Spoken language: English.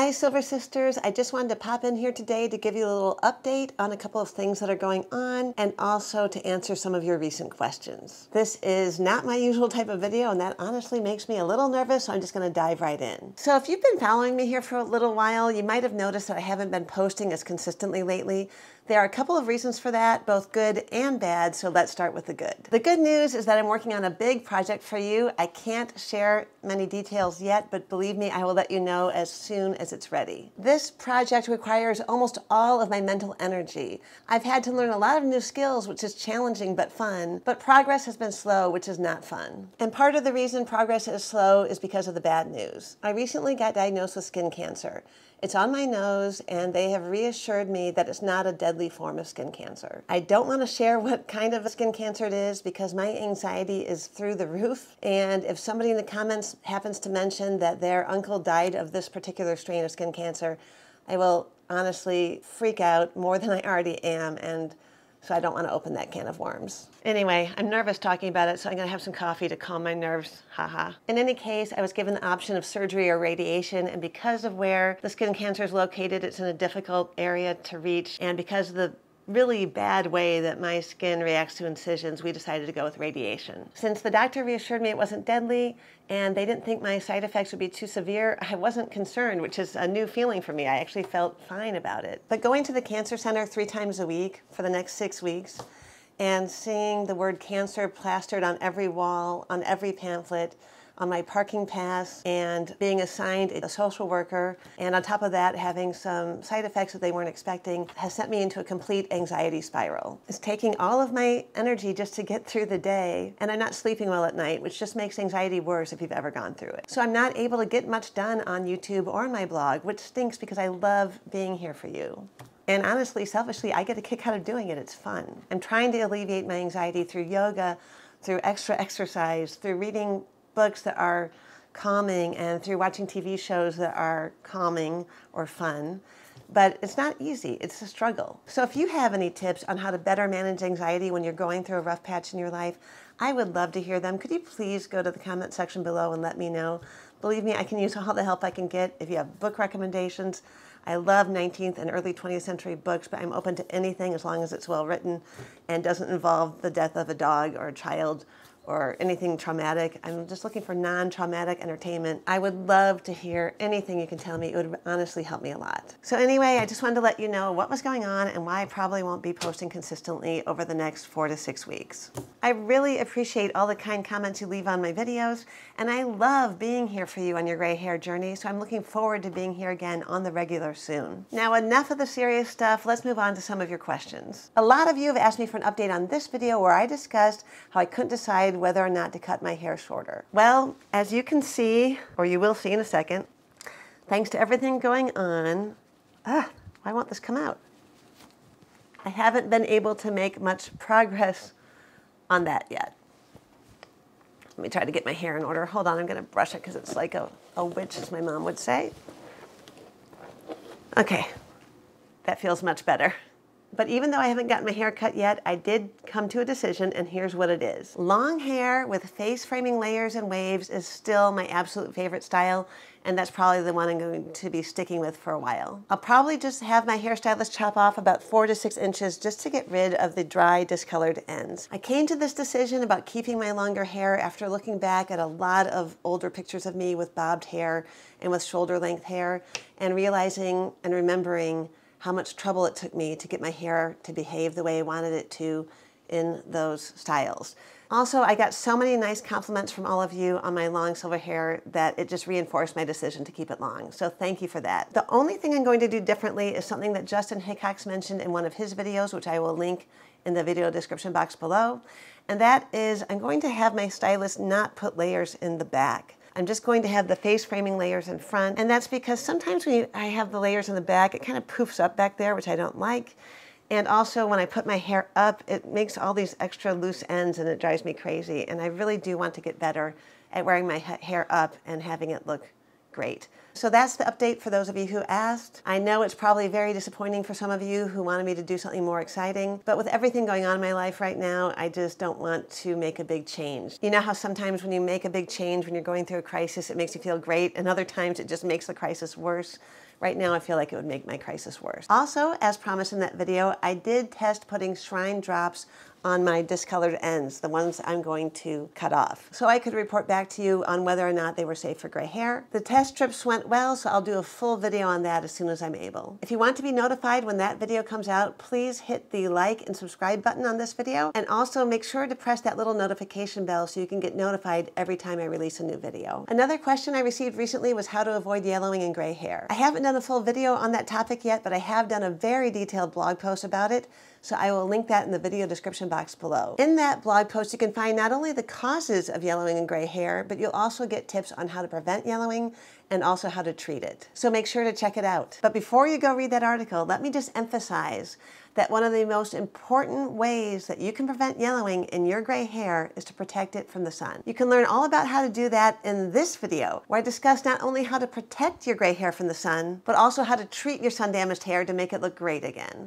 Hi Silver Sisters, I just wanted to pop in here today to give you a little update on a couple of things that are going on and also to answer some of your recent questions. This is not my usual type of video and that honestly makes me a little nervous, so I'm just going to dive right in. So if you've been following me here for a little while, you might have noticed that I haven't been posting as consistently lately. There are a couple of reasons for that, both good and bad, so let's start with the good. The good news is that I'm working on a big project for you. I can't share many details yet, but believe me, I will let you know as soon as it's ready. This project requires almost all of my mental energy. I've had to learn a lot of new skills, which is challenging but fun, but progress has been slow, which is not fun. And part of the reason progress is slow is because of the bad news. I recently got diagnosed with skin cancer. It's on my nose, and they have reassured me that it's not a deadly form of skin cancer. I don't want to share what kind of skin cancer it is because my anxiety is through the roof, and if somebody in the comments happens to mention that their uncle died of this particular strain of skin cancer, I will honestly freak out more than I already am, and so I don't want to open that can of worms. Anyway, I'm nervous talking about it, so I'm going to have some coffee to calm my nerves. Haha. In any case, I was given the option of surgery or radiation, and because of where the skin cancer is located, it's in a difficult area to reach, and because of the really bad way that my skin reacts to incisions, we decided to go with radiation. Since the doctor reassured me it wasn't deadly and they didn't think my side effects would be too severe, I wasn't concerned, which is a new feeling for me. I actually felt fine about it. But going to the cancer center 3 times a week for the next 6 weeks and seeing the word cancer plastered on every wall, on every pamphlet, on my parking pass, and being assigned a social worker, and on top of that having some side effects that they weren't expecting, has sent me into a complete anxiety spiral. It's taking all of my energy just to get through the day, and I'm not sleeping well at night, which just makes anxiety worse if you've ever gone through it. So I'm not able to get much done on YouTube or on my blog, which stinks because I love being here for you. And honestly, selfishly, I get a kick out of doing it. It's fun. I'm trying to alleviate my anxiety through yoga, through extra exercise, through reading books that are calming, and through watching TV shows that are calming or fun. But it's not easy, it's a struggle. So if you have any tips on how to better manage anxiety when you're going through a rough patch in your life, I would love to hear them. Could you please go to the comment section below and let me know? Believe me, I can use all the help I can get. If you have book recommendations, I love 19th and early 20th century books, but I'm open to anything as long as it's well written and doesn't involve the death of a dog or a child or anything traumatic. I'm just looking for non-traumatic entertainment. I would love to hear anything you can tell me. It would honestly help me a lot. So anyway, I just wanted to let you know what was going on and why I probably won't be posting consistently over the next 4 to 6 weeks. I really appreciate all the kind comments you leave on my videos, and I love being here for you on your gray hair journey, so I'm looking forward to being here again on the regular soon. Now, enough of the serious stuff. Let's move on to some of your questions. A lot of you have asked me for an update on this video where I discussed how I couldn't decide whether or not to cut my hair shorter. Well, as you can see, or you will see in a second, thanks to everything going on, why won't this come out? I haven't been able to make much progress on that yet. Let me try to get my hair in order. Hold on, I'm gonna brush it because it's like a witch, as my mom would say. Okay, that feels much better. But even though I haven't gotten my hair cut yet, I did come to a decision, and here's what it is. Long hair with face framing layers and waves is still my absolute favorite style, and that's probably the one I'm going to be sticking with for a while. I'll probably just have my hairstylist chop off about 4 to 6 inches just to get rid of the dry, discolored ends. I came to this decision about keeping my longer hair after looking back at a lot of older pictures of me with bobbed hair and with shoulder length hair, and realizing and remembering how much trouble it took me to get my hair to behave the way I wanted it to in those styles. Also, I got so many nice compliments from all of you on my long silver hair that it just reinforced my decision to keep it long. So thank you for that. The only thing I'm going to do differently is something that Justin Hickox mentioned in one of his videos, which I will link in the video description box below. And that is I'm going to have my stylist not put layers in the back. I'm just going to have the face framing layers in front, and that's because sometimes when I have the layers in the back, it kind of poofs up back there, which I don't like. And also when I put my hair up, it makes all these extra loose ends and it drives me crazy. And I really do want to get better at wearing my hair up and having it look great. So that's the update for those of you who asked. I know it's probably very disappointing for some of you who wanted me to do something more exciting, but with everything going on in my life right now, I just don't want to make a big change. You know how sometimes when you make a big change, when you're going through a crisis, it makes you feel great, and other times it just makes the crisis worse? Right now, I feel like it would make my crisis worse. Also, as promised in that video, I did test putting shrine drops on my discolored ends, the ones I'm going to cut off, so I could report back to you on whether or not they were safe for gray hair. The test strips went well, so I'll do a full video on that as soon as I'm able. If you want to be notified when that video comes out, please hit the like and subscribe button on this video, and also make sure to press that little notification bell so you can get notified every time I release a new video. Another question I received recently was how to avoid yellowing and gray hair. I haven't done a full video on that topic yet, but I have done a very detailed blog post about it, so I will link that in the video description box below. In that blog post, you can find not only the causes of yellowing and gray hair, but you'll also get tips on how to prevent yellowing and also how to treat it. So make sure to check it out. But before you go read that article, let me just emphasize that one of the most important ways that you can prevent yellowing in your gray hair is to protect it from the sun. You can learn all about how to do that in this video, where I discuss not only how to protect your gray hair from the sun, but also how to treat your sun-damaged hair to make it look great again.